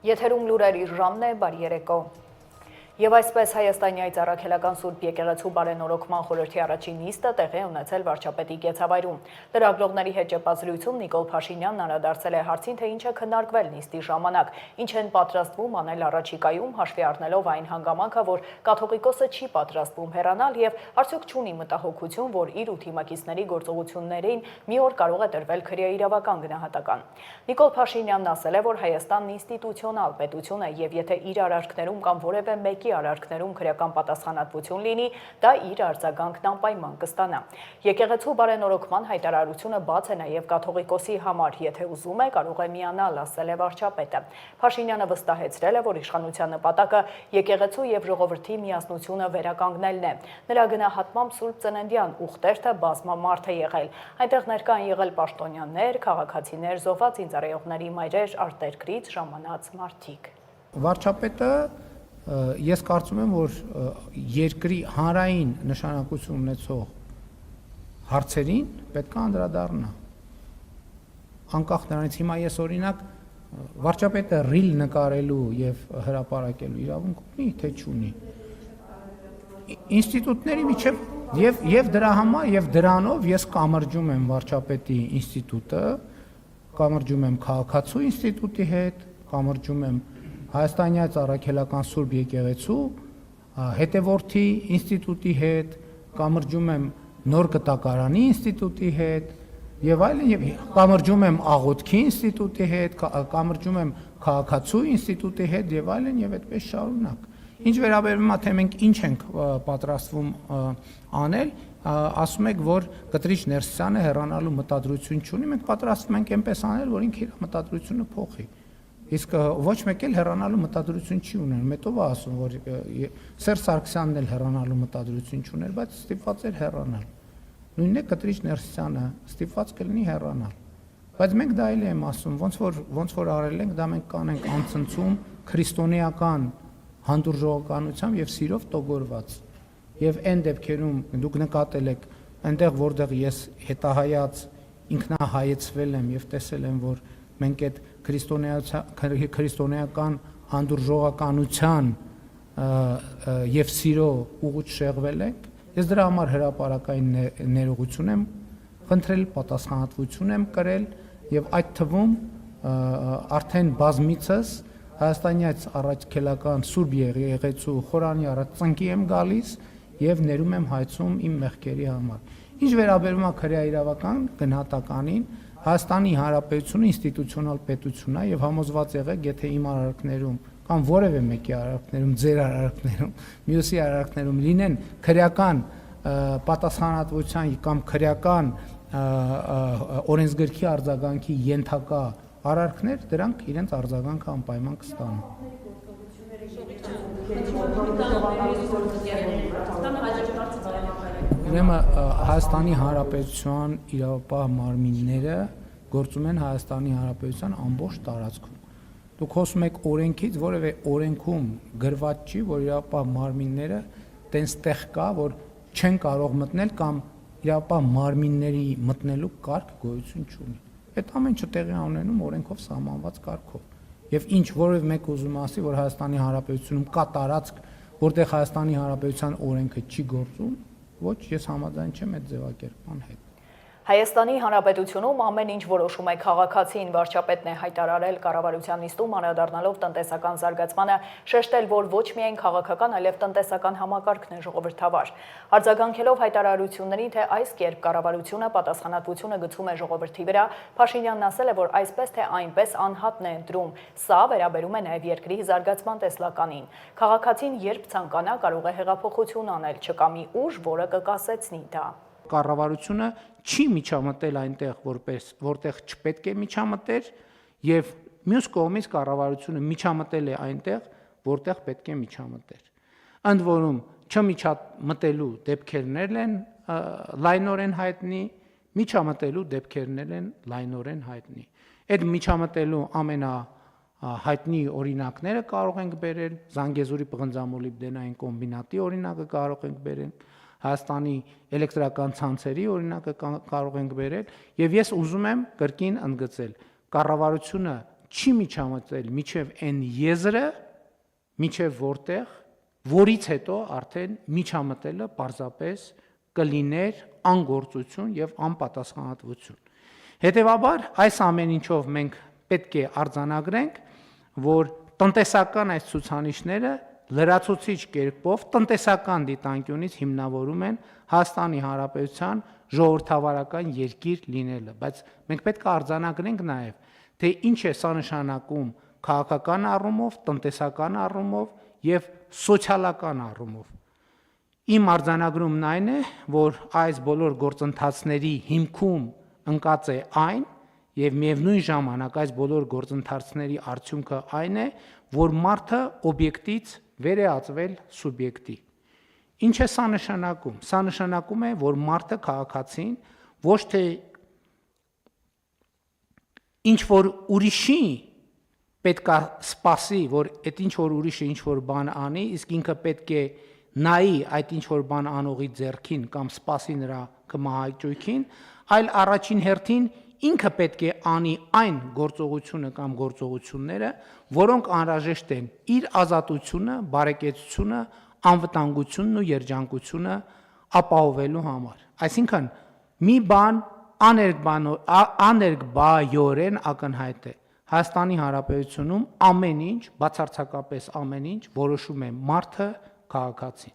Եթերում լուրերի ժամն է, բարի երեկո։ Եվ այսպես Հայաստանյայից առաքելական Սուրբ եկեղեցու բարենորոգման խորհրդի առաջին նիստը տեղի ունեցել վարչապետի կեցավայրում։ Լրագրողների հետ ճեպազրույցում Նիկոլ Փաշինյանն անդրադարձել է հարցին, թե ինչ է քննարկվել նիստի ժամանակ, ինչ են պատրաստվում անել առաջիկայում, հաշվի առնելով այն հանգամանքը, որ կաթողիկոսը չի պատրաստվում հեռանալ եւ արդյոք չունի մտահոգություն, որ իր ու թիմակիցների գործողություններին մի օր կարող է տրվել քրեաիրավական գնահատական։ Նիկոլ Փաշինյանն ասել է, որ Հայաստանն ինստիտուցիոնալ պետություն է եւ եթե իր արարքներում կամ որևէ մեկի արարքներում քրեական պատասխանատվություն լինի, դա իր արձագանքն անպայման կստանա։ Եկեղեցու բարենորոգման հայտարարությունը բաց է նաև կաթողիկոսի համար, եթե ուզում է, կարող է միանալ, ասել է վարչապետը։ Փաշինյանը վստահեցրել է, որ իշխանության նպատակը եկեղեցու եւ ժողովրդի միասնությունը վերականգնելն է։ Նրա գնահատմամբ Սուրբ Ծննդյան ուխտերթը բազմամարդ է եղել։ Այնտեղ ներկա են եղել պաշտոնյաներ, քաղաքացիներ, զոհված ինձարայողների մայրեր, արտերկրից ժամանած մարդիկ։ Վարչապետը ես կարծում եմ, որ երկրի հանրային նշանակություն ունեցող հարցերին պետք է անդրադառնա։ Անկախ նրանից հիմա ես օրինակ վարչապետը ռիլ նկարելու եւ հրապարակելու իրավունք ունի, թե չունի։ Ինստիտուտների միջև եւ դրա համար եւ դրանով ես կամրջում եմ վարչապետի ինստիտուտը, կամրջում եմ քաղաքացու ինստիտուտի հետ, կամրջում եմ Հայաստանյայից առաքելական Սուրբ եկեղեցու հետևորդի ինստիտուտի հետ, կամրջում եմ նոր կտակարանի ինստիտուտի հետ եւ այլն եւ կամրջում եմ աղոթքի ինստիտուտի հետ, կամրջում եմ քաղաքացու ինստիտուտի հետ եւ այլն եւ այդպես շարունակ։ Ինչ վերաբերում է թե մենք ինչ ենք պատրաստվում անել, ասում եք, որ Կտրիչ Ներսիսյանը հեռանալու մտադրություն չունի, մենք պատրաստվում ենք այնպես անել, որ ինքը իր մտադրությունը փոխի։ Իսկ ոչ մեկ էլ հեռանալու մտադրություն չի ուներ, մետով է ասում, որ Սերժ Սարգսյանն էլ հեռանալու մտադրություն չուներ, բայց ստիպված էր հեռանալ։ Նույնն է Կտրիչ Ներսիսյանը ստիպված կլինի հեռանալ։ Բայց մենք դա էլ եմ ասում, ոնց որ արել ենք, դա մենք կանենք անցնցում քրիստոնեական հանդուրժողականությամբ եւ սիրով տոգորված։ Եվ այն դեպքերում դուք նկատել եք, այնտեղ որտեղ ես հետահայաց ինքնահայեցվել եմ եւ տեսել եմ, որ մենք այդ քրիստոնեական հանդուրժողականության եւ սիրո ուղուց շեղվել ենք, ես դրա համար հրապարակային ներողություն եմ խնդրել, պատասխանատվություն եմ կրել եւ այդ թվում արդեն բազմիցս Հայաստանյայից առաքելական Սուրբ Եկեղեցու խորանի առաջ ծնկի եմ գալիս եւ ներում եմ հայցում իմ մեղքերի համար։ Ինչ վերաբերում է քրեաիրավական գնահատականին, Հայաստանի Հանրապետությունը ինստիտուցիոնալ պետություն է եւ համոզված եղեք, եթե իմ արարքներում կամ որևէ մեկի արարքներում, ձեր արարքներում, մյուսի արարքներում լինեն քրեական պատասխանատվության կամ քրեական օրենսգրքի արձագանքի ենթակա արարքներ, դրանք իրենց արձագանքը անպայման կստանան։ Ուրեմն Հայաստանի Հանրապետության իրավապահ մարմինները գործում են Հայաստանի Հանրապետության ամբողջ տարածքում։ Դուք խոսում եք օրենքից, որևէ օրենքում գրված չի, որ իրավապահ մարմինները տենց տեղ կա, որ չեն կարող մտնել կամ իրավապահ մարմինների մտնելու կարգ գոյություն չունի։ Այդ ամեն ինչը տեղի ունենում օրենքով սահմանված կարգով։ Եվ ինչ որևէ մեկ ուզում ասի, որ Հայաստանի Հանրապետությունում կա տարածք, որտեղ Հայաստանի Հանրապետության օրենքը չի գործում, ոչ, ես համաձայն չեմ այդ ձևակերպման հետ։ Հայաստանի Հանրապետությունում ամեն ինչ որոշում է քաղաքացին, վարչապետն է հայտարարել կառավարության նիստում անդրադառնալով տնտեսական զարգացմանը, շեշտել, որ ոչ միայն քաղաքական, այլև տնտեսական համակարգն է ժողովրդավար։ Արձագանքելով հայտարարություններին, թե այս կերպ կառավարությունը պատասխանատվությունը գցում է ժողովրդի վրա, Փաշինյանն ասել է, որ այսպես թե այնպես անհատն է ընտրում։ Սա վերաբերում է նաև երկրի զարգացման տեսլականին։ Քաղաքացին երբ ցանկանա կարող է հեղափոխություն անել, չկա մի ուժ, որը կկասեցնի դա։ Կառավարությունը չի միջամտել այնտեղ, որտեղ չպետք է միջամտեր, եւ մյուս կողմից կառավարությունը միջամտել է այնտեղ, որտեղ պետք է միջամտեր։ Ընդ որում չմիջամտելու դեպքերներ են լայնորեն հայտնի, միջամտելու դեպքերներ են լայնորեն հայտնի։ Այդ միջամտելու ամենահայտնի օրինակները կարող ենք բերել, Զանգեզուրի պղնձամոլիբդենային կոմբինատի օրինակը կարող ենք բերել, Հայաստանի էլեկտրական ցանցերի օրինակը կարող ենք բերել, եւ ես ուզում եմ կրկին ընդգծել, կառավարությունը չի միջամտել միջև այն եզրը, միջև որտեղ, որից հետո արդեն միջամտելը պարզապես կլիներ անգործություն եւ անպատասխանատվություն։ Հետևաբար այս ամեն ինչով մենք պետք է արձանագրենք, որ տնտեսական այս ցուցանիշները լրացուցիչ կերպով տնտեսական դիտանկյունից հիմնավորում են Հայաստանի Հանրապետության ժողովրդավարական երկիր լինելը, բայց մենք պետք է արձանագրենք նաև, թե ինչ է սա նշանակում քաղաքական առումով, տնտեսական առումով եւ սոցիալական առումով։ Իմ արձանագրումն այն է, որ այս բոլոր գործընթացների հիմքում ընկած է այն եւ միևնույն ժամանակ այս բոլոր գործընթացների արդյունքը այն է, որ մարդը օբյեկտից վեր է ածվել սուբյեկտի։ Ինչ է սա նշանակում։ Սա նշանակում է, որ մարդը քաղաքացին ոչ թե ինչ որ ուրիշի պետք է սպասի, որ այդ ինչ որ ուրիշը ինչ որ բան անի, իսկ ինքը պետք է նայի այդ ինչ որ բան անողի ձեռքին կամ սպասի նրա կմահաճույքին, այլ առաջին հերթին ինքը պետք է անի այն գործողությունը կամ գործողությունները, որոնք անհրաժեշտ են իր ազատությունը, բարեկեցությունը, անվտանգությունն ու երջանկությունը ապահովելու համար։ Այսինքն մի բան աներկբայորեն ակնհայտ է։ Հայաստանի Հանրապետությունում ամեն ինչ, բացարձակապես ամեն ինչ որոշում է մարդը, քաղաքացին։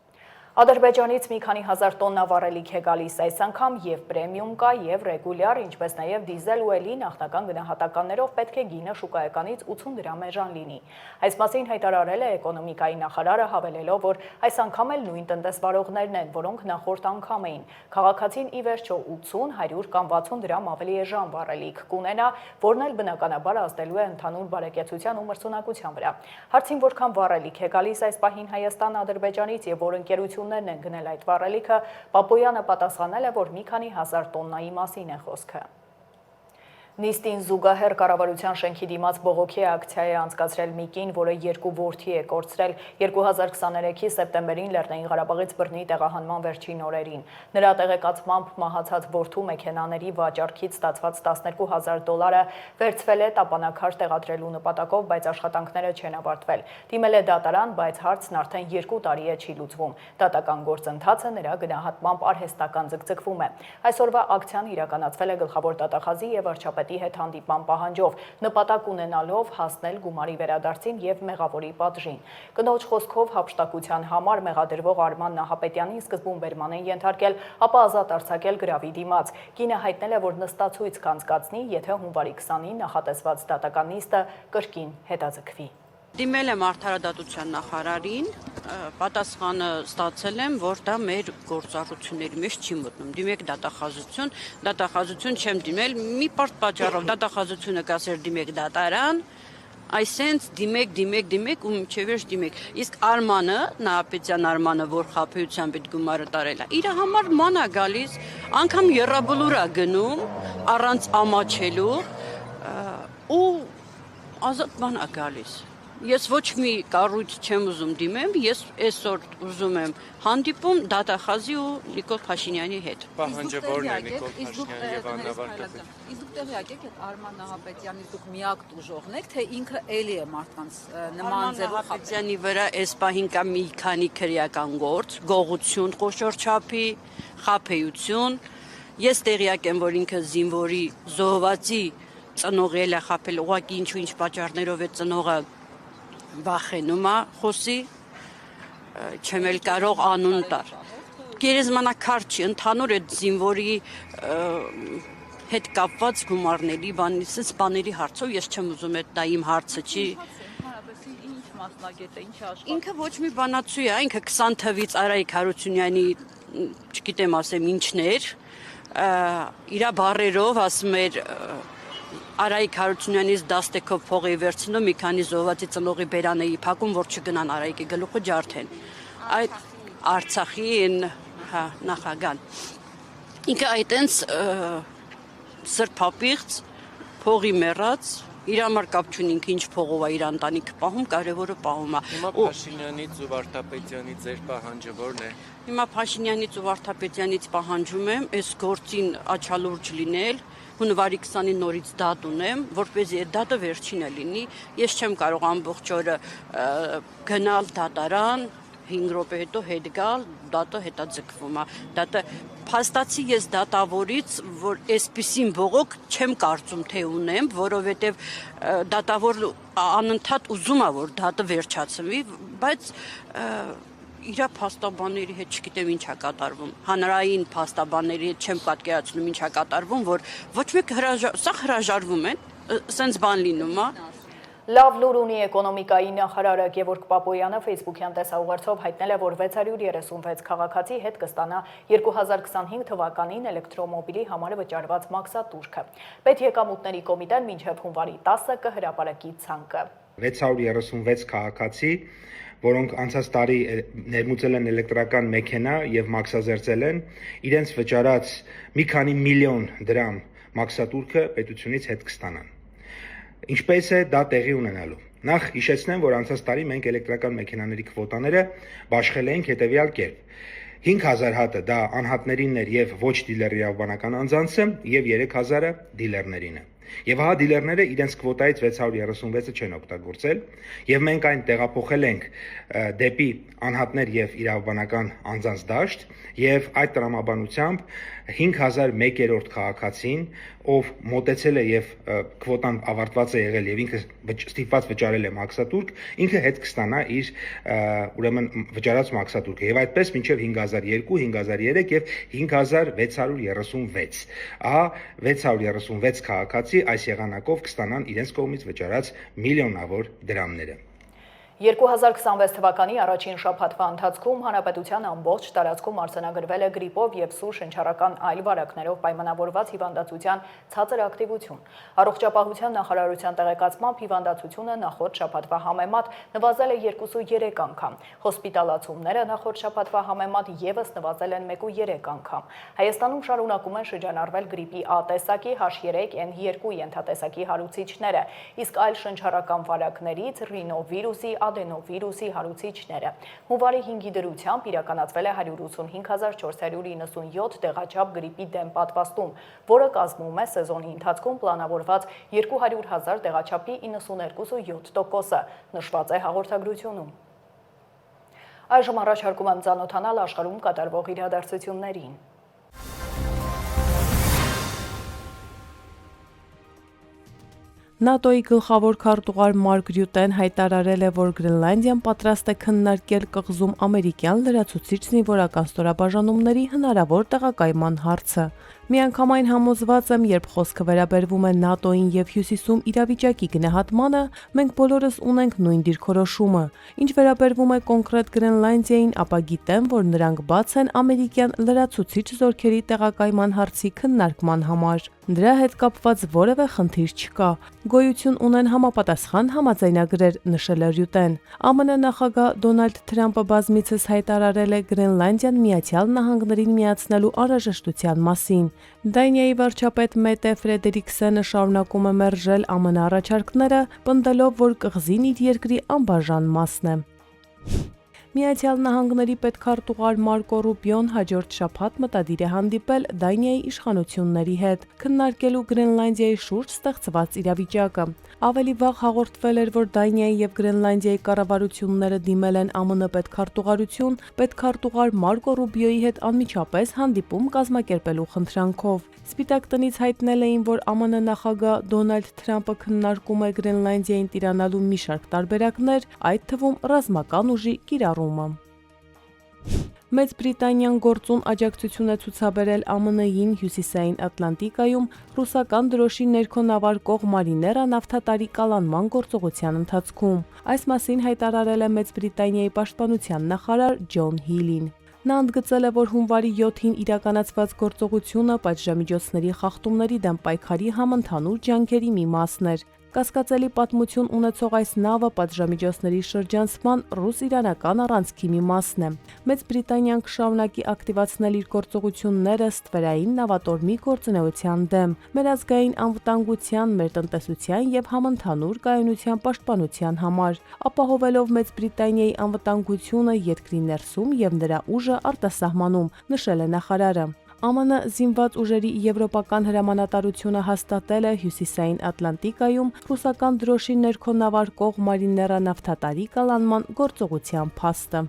Ադրբեջանից մի քանի հազար տոննա վառելիք է գալիս այս անգամ եւ պրեմիում կա եւ ռեգուլյար, ինչպես նաեւ դիզել ու էլի նախնական գնահատականներով պետք է գինը շուկայականից 80 դրամ էժան լինի։ Այս մասին հայտարարել է էկոնոմիկայի նախարարը, հավելելով, որ այս անգամ էլ նույն տնտեսվարողներն են, որոնք նախորդ անգամ էին։ Քաղաքացին ի վերջո 80, 100 կամ 60 դրամ ավելի էժան վառելիք կունենա, որն էլ բնականաբար ազդելու է ընդհանուր բարեկեցության ու մրցունակության վրա։ Հարցին որքան վառելիք է գալիս այս պահին Հայաստան Ադրբեջանից եւ որ ընկերություններն են գնել այդ վառելիքը, Պապոյանը պատասխանել է, որ մի քանի հազար տոննայի մասին է խոսքը։ Նիստին զուգահեռ կառավարության շենքի դիմաց բողոքի ակցիա է անցկացրել մի կին, որը 2 որդի է կորցրել 2023-ի սեպտեմբերին Լեռնային Ղարաբաղից բռնի տեղահանման վերջին օրերին։ Նրա տեղեկացմամբ մահացած որդու մեքենաների վաճառքից ստացված $12,000 վերցվել է տապանակար տեղադրելու նպատակով, բայց աշխատանքները չեն ավարտվել։ Դիմել է դատարան, բայց հարցն արդեն 2 տարի է չի լուծվում։ Դատական գործընթացը նրա գնահատմամբ արհեստական ձգձգվում է։ Այսօրվա ակցիան իրականացվել է գլխավոր դատախազի եւ վարչապետի հետ հանդիպման պահանջով, նպատակ ունենալով հասնել գումարի վերադարձին եւ մեղավորի պատժին։ Կնոջ խոսքով հափշտակության համար մեղադրվող Արման Նահապետյանին սկզբում բերման են ենթարկել, ապա ազատ արձակել գրավի դիմաց։ Կինը հայտնել է, որ նստացույց կանցկացնի, եթե հունվարի 20-ին նախատեսված դատական նիստը կրկին հետաձգվի։ Դիմել եմ արդարադատության նախարարին, պատասխանը ստացել եմ, որ դա մեր գործառույթների մեջ չի մտնում։ Դիմեք դատախազություն չեմ դիմել, մի պարզ պատճառով դատախազությունը կասեր դիմեք դատարան, այսենց դիմեք ու մինչև վերջ դիմեք։ Իսկ Արմանը, Նահապետյան Արմանը, որ խաբեությամբ այդ գումարը տարել է, իր համար ման է գալիս, անգամ եռաբլուր է գնում, առանց ամաչելու ու ազատ բան է գալիս։ Ես ոչ մի կառույց չեմ ուզում դիմեմ, ես այսօր ուզում եմ հանդիպում դատախազի ու Նիկոլ Փաշինյանի հետ։ Պահանջը որն է Նիկոլ Փաշինյանի եւ Աննա Վարդապետյանի։ Իսկ դուք տեղյակ եք այդ Արման Նահապետյանի դուք միակ տուժողն եք, թե ինքը էլի է մարդկանց նման ձևով Նահապետյանի վրա այս պահին կա մի քանի քրեական գործ, գողություն, խոշոր չափի, խաբեություն։ Ես տեղյակ եմ, որ ինքը զինվորի զոհվածի ծնողել է խաբել, ուղղակի ինչ պատճառներով է ծնողը վախենում է խոսի, չեմ էլ կարող անուն տալ։ Գերեզմանակար չի, ընդհանուր այդ զինվորի հետ կապված գումարների բաների հարցով ես չեմ ուզում, դա իմ հարցը չի։ ինչ մասնագետ է, ինչ աշխատող։ Ինքը ոչ մի բանացու է, ինքը 20 թվից Արայիկ Հարությունյանի, չգիտեմ ասեմ ինչներ, իր բառերով ասում էր Արայիկ Հարությունյանից 10 տեքով փող էի վերցնում, մի քանի զոհվածի ծնողի բերան էի փակում, որ չգնան Արայիկի գլուխը ջարդեն։ Այդ Արցախի նախագահան։ Ինքը այտենց սրբապիղծ, փողի մեռած, իր համար կապ չունի ինքը ինչ փողով է իր ընտանիքը պահում, կարևորը պահում է։ Հիմա Փաշինյանից ու Վարդապետյանից ձեր պահանջը որն է։ Հիմա Փաշինյանից ու Վարդապետյանից պահանջում եմ այս գործին աչալուրջ լինել, հունվարի 20-ին նորից դատ ունեմ, որպեսզի այդ դատը վերջինը լինի։ Ես չեմ կարող ամբողջ օրը գնալ դատարան, 5 րոպե հետո հետ գալ, դատը հետաձգվում է։ Դատը փաստացի ես դատավորից, որ այսպիսին բողոք չեմ կարծում թե ունեմ, որովհետև դատավոր անընդհատ ուզում է, որ դատը վերջացվի, բայց իր փաստաբանների հետ չգիտեմ ինչ է կատարվում, հանրային փաստաբանների հետ չեմ պատկերացնում ինչ է կատարվում, որ ոչ մեկ սա հրաժարվում են, սենց բան լինում է։ Լավ լուր ունի էկոնոմիկայի նախարարը Գևորգ Պապոյանը Facebook-յան տեսաուղերձով հայտնել է, որ 636 քաղաքացի հետ կստանա 2025 թվականին էլեկտրոմոբիլի համար վճարված մաքսատուրքը։ Պետեկամուտների կոմիտեն մինչև հունվարի 10-ը կհրապարակի ցանկը։ 636 քաղաքացի, որոնք անցած տարի ներմուծել են էլեկտրական մեքենա եւ մաքսազերծել են, իրենց վճարած մի քանի միլիոն դրամ մաքսատուրքը պետությունից հետ կստանան։ Ինչպես է դա տեղի ունենալու։ Նախ հիշեցնեմ, որ անցած տարի մենք էլեկտրական մեքենաների քվոտաները բաշխել էինք հետևյալ կերպ։ 5000 հատը դա անհատներինն էր եւ ոչ դիլեր իրավաբանական անձանցը եւ 3000-ը դիլերներինը։ Եվ հա դիլերները իրենց քվոտայից 636-ը չեն օգտագործել եւ մենք այն տեղափոխել ենք դեպի անհատներ եւ իրավաբանական անձանց դաշտ եւ այդ տրամաբանությամբ 5001-րդ քաղաքացին, ով մոտեցել է եւ քվոտան ավարտված է եղել եւ ինքը ստիպված վճարել է մաքսատուրք, ինքը հետ կստանա իր ուրեմն վճարած մաքսատուրքը եւ այդպես մինչեւ 5002, 5003 եւ 5636։ Ահա 636 քաղաքացի այս եղանակով կստանան իրենց կողմից վճարած միլիոնավոր դրամները։ 2026 թվականի առաջին շաբաթվա ընթացքում հանրապետության ամբողջ տարածքում արձանագրվել է գրիպով եւ սուր շնչառական այլ վարակներով պայմանավորված հիվանդացության ցածր ակտիվություն։ Առողջապահության նախարարության տեղեկացմամբ հիվանդացությունը նախորդ շաբաթվա համեմատ նվազել է 2.3 անգամ։ Հոսպիտալացումները նախորդ շաբաթվա համեմատ եւս նվազել են 1.3 անգամ։ Հայաստանում շարունակում են շրջանառվել գրիպի A տեսակի H3N2 ենթատեսակի հարուցիչները, իսկ այլ շնչառական վարակներից ռինովիրուսի ադենովիրուսի հարուցիչները։ Հունվարի 5-ի դրությամբ իրականացվել է 185497 տեղաչափ գրիպի դեմ պատվաստում, որը կազմում է սեզոնի ընթացքում պլանավորված 200,000 տեղաչափի 92.7%-ը, նշված է հաղորդագրությունում։ Այժմ առաջարկում եմ ծանոթանալ աշխարհում կատարվող իրադարձություններին։ ՆԱՏՕ-ի գլխավոր քարտուղար Մարկ Ռյուտեն հայտարարել է, որ Գրենլանդիան պատրաստ է քննարկել կղզում ամերիկյան լրացուցիչ զինվորական ստորաբաժանումների հնարավոր տեղակայման հարցը։ Միանգամայն համոզված եմ, երբ խոսքը վերաբերվում է ՆԱՏՕ-ին եւ Հյուսիսում իրավիճակի գնահատմանը, մենք բոլորս ունենք նույն դիրքորոշումը։ Ինչ վերաբերվում է կոնկրետ Գրենլանդիային, ապա գիտեմ, որ նրանք բաց են ամերիկյան լրացուցիչ զորքերի տեղակայման հարցի քննարկման համար։ Դրա հետ կապված որևէ խնդիր չկա։ Գոյություն ունեն համապատասխան համաձայնագրեր, նշել է Ռյուտեն։ ԱՄՆ նախագահ Դոնալդ Թրամփը բազմիցս հայտարարել է Գրենլանդիան Միացյալ Նահանգներին միացնելու անհրաժեշտության մասին։ Դանիայի վարչապետ Մետե Ֆրեդերիկսենը շարունակում է մերժել ԱՄՆ առաջարկները, պնդելով, որ կղզին իր երկրի անբաժան մասն է։ Միացյալ Նահանգների պետքարտուղար Մարկո Ռուբիոն հաջորդ շաբաթ մտադիր է հանդիպել Դանիայի իշխանությունների հետ, քննարկելու Գրենլանդիայի շուրջ ստեղծված իրավիճակը։ Ավելի վաղ հաղորդվել էր, որ Դանիայի եւ Գրենլանդիայի կառավարությունները դիմել են ԱՄՆ պետքարտուղարություն, պետքարտուղար Մարկո Ռուբիոյի հետ անմիջապես հանդիպում կազմակերպելու խնդրանքով։ Սպիտակ տնից հայտնել էին, որ ԱՄՆ նախագահ Դոնալդ Թրամփը քննարկում է Գրենլանդիային տիրանալու մի շարք տարբերակներ, այդ թվում ռազմական ուժի կիրառումը։ Մեծ Բրիտանիան գործուն աջակցություն է ցուցաբերել ԱՄՆ-ին Հյուսիսային Ատլանտիկայում ռուսական դրոշի ներքո նավարկող Մարիներա նավթատարի կալանման գործողության ընթացքում։ Այս մասին հայտարարել է Մեծ Բրիտանիայի պաշտպանության նախարար Ջոն Հիլին։ Նա ընդգծել է, որ հունվարի 7-ին իրականացված գործողությունը պատժամիջոցների խախտումների դեմ պայքարի համընդհանուր ջանքերի մի մասն էր։ Կասկածելի պատմություն ունեցող այս նավը պատժամիջոցների շրջանցման ռուս-իրանական առանցքի մի մասն է։ Մեծ Բրիտանիան կշարունակի ակտիվացնել իր գործողությունները ստվերային նավատորմի գործունեության դեմ, մեր ազգային անվտանգության, մեր տնտեսության եւ համընդհանուր կայունության պաշտպանության համար, ապահովելով Մեծ Բրիտանիայի անվտանգությունը երկրի ներսում եւ նրա ուժը արտասահմանում, նշել է նախարարը։ ԱՄՆ զինված ուժերի եվրոպական հրամանատարությունը հաստատել է Հյուսիսային Ատլանտիկայում ռուսական դրոշի ներքո նավարկող Մարիներա նավթատարի կալանման գործողության փաստը։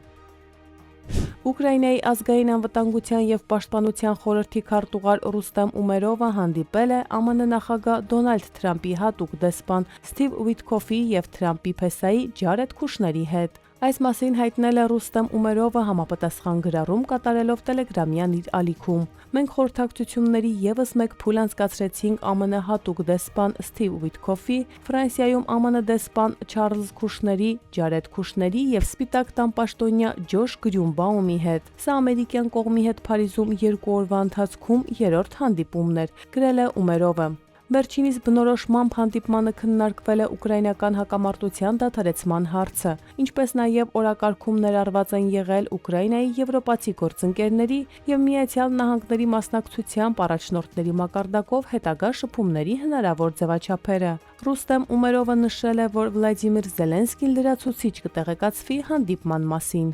Ուկրաինայի ազգային անվտանգության եւ պաշտպանության խորհրդի քարտուղար Ռուստեմ Ումերովը հանդիպել է ԱՄՆ նախագահ Դոնալդ Թրամփի հատուկ դեսպան Սթիվ Ուիթքոֆի եւ Թրամփի փեսայի Ջարեդ Քուշների հետ։ Այս մասին հայտնել է Ռուստեմ Ումերովը համապատասխան գրառում կատարելով Տելեգրամյան իր ալիքում։ Մենք խորհրդակցությունների եւս մեկ փուլ անցկացրեցինք ԱՄՆ հատուկ դեսպան Սթիվ Ուիթքոֆի, Ֆրանսիայում ԱՄՆ դեսպան Չարլզ Քուշների, Ջարեդ Քուշների եւ Սպիտակ տան պաշտոնյա Ջոշ Գրյունբաումի հետ։ Սա ամերիկյան կողմի հետ Փարիզում 2 օրվա ընթացքում 3-րդ հանդիպումն էր, գրել է Ումերովը։ Վերջինիս բնորոշմամբ հանդիպմանը քննարկվել է ուկրաինական հակամարտության դադարեցման հարցը, ինչպես նաև օրակարգում ներառված են եղել Ուկրաինայի եվրոպացի գործընկերների եւ Միացյալ Նահանգների մասնակցությամբ առաջնորդների մակարդակով հետագա շփումների հնարավոր ձևաչափերը։ Ռուստեմ Ումերովը նշել է, որ Վլադիմիր Զելենսկին լրացուցիչ կտեղեկացվի հանդիպման մասին։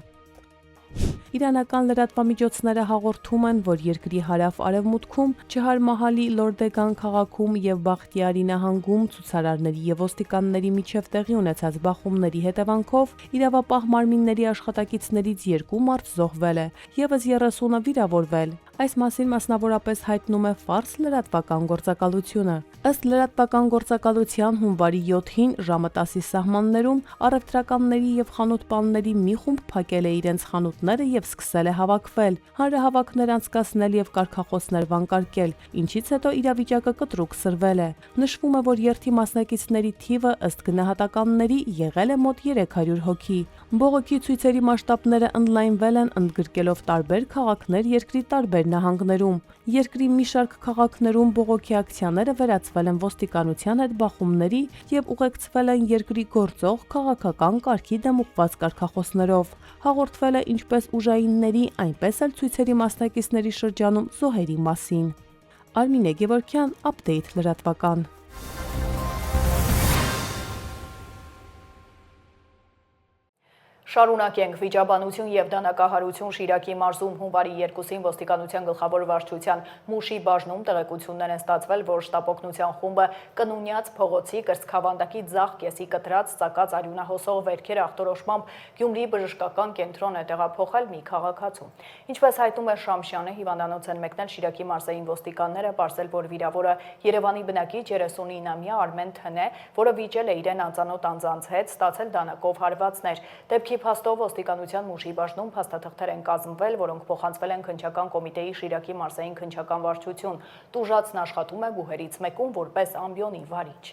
Իրանական լրատվամիջոցները հաղորդում են, որ երկրի հարավ-արևմուտքում Չհարմահալի Լորդեգան քաղաքում եւ Բախտիարի նահանգում ցուցարարների եւ ոստիկանների միջև տեղի ունեցած բախումների հետևանքով իրավապահ մարմինների աշխատակիցներից 2 մարդ զոհվել է, եւս 30-ը վիրավորվել։ Այս մասին մասնավորապես հայտնում է Ֆարս լրատվական գործակալությունը։ Ըստ լրատվական գործակալության հունվարի 7-ին ժամը 10-ի սահմաններում առևտրականների եւ խանութպանների մի խումբ փակել է իրենց խանութները եւ սկսել է հավաքվել, հանրահավաքներ անցկացնել եւ կարգախոսներ վանկարկել, ինչից հետո իրավիճակը կտրուկ սրվել է։ Նշվում է, որ երթի մասնակիցների թիվը ըստ գնահատականների եղել է մոտ 300 հոգի։ Բողոքի ցույցերի մասշտաբները ընդլայնվել են ընդգրկելով տարբեր քաղաքներ երկրի տարբեր նահանգներում։ Երկրի մի շարք քաղաքներում բողոքի ակցիաները վերածվել են ոստիկանության հետ բախումների եւ ուղեկցվել են երկրի գործող քաղաքական կարգի դեմ ուղղված կարգախոսներով։ Հաղորդվել է ինչպես ուժայինների, այնպես էլ ցույցերի մասնակիցների շրջանում զոհերի մասին։ Արմինե Գևորգյան, Update լրատվական։ Շարունակենք վիճաբանություն եւ դանակահարություն Շիրակի մարզում հունվարի 2-ին ոստիկանության գլխավոր վարչության Մուշի բաժնում տեղեկություններ են ստացվել, որ շտապօգնության խումբը կնունյաց փողոցի կրծքավանդակի ձախ կեսի կտրած ծակած արյունահոսող վերքեր ախտորոշմամբ Գյումրի բժշկական կենտրոն է տեղափոխել մի քաղաքացու։ Ինչպես հայտնում է Շամշյանը, հիվանդանոց են մեկնել Շիրակի մարզային ոստիկանները, պարզել, որ վիրավորը Երևանի բնակիչ 39-ամյա Արմեն Թն է, որը վիճել է իրեն անծանոթ անձանց հետ, ստացել դանակով հարվածներ։ Դեպքի փաստով ոստիկանության Մուշի բաժնում փաստաթղթեր են կազմվել, որոնք փոխանցվել են քննչական կոմիտեի Շիրակի մարզային քննչական վարչություն։ Տուժածն աշխատում է բուհերից մեկում որպես ամբիոնի վարիչ։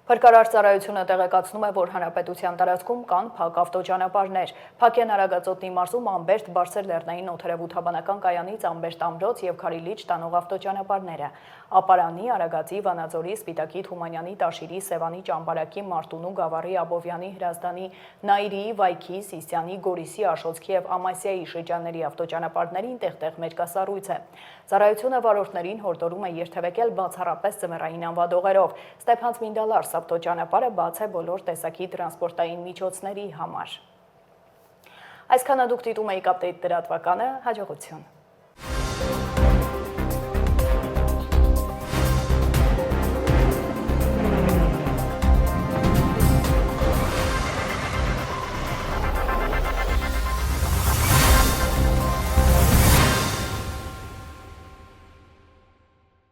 Փրկարար ծառայությունը տեղեկացնում է, որ հանրապետության տարածքում կան փակ ավտոճանապարհներ։ Փակեն Արագածոտնի մարզում Ամբերտ Բարսեր Լեռնային օդերևութաբանական կայանից Ամբերտ Ամրոց եւ Քարիլիչ տանող ավտոճանապարհները։ Ապարանի, Արագածի, Վանաձորի, Սպիտակի, Թումանյանի, Տաշիրի, Սևանի, Ճամբարակի, Մարտունու, Գավառի, Աբովյանի, Հրազդանի, Նայիրիի, Վայքի, Սիսյանի, Գորիսի, Աշոցքի եւ Ամասիայի շրջանների ավտոճանապարհներին տեղ-տեղ մերկասառույց է։ Ծառայությունը վարորդներին հորդորում է երթևեկել բացառապես ձմեռային անվադողերով։ Ստեփան-Ցմինդալարս ավտոճանապարհը բաց է բոլոր տեսակի տրանսպորտային միջոցների համար։ Այսքանը դուք դիտում եք Update լրատվականը, հաջողություն։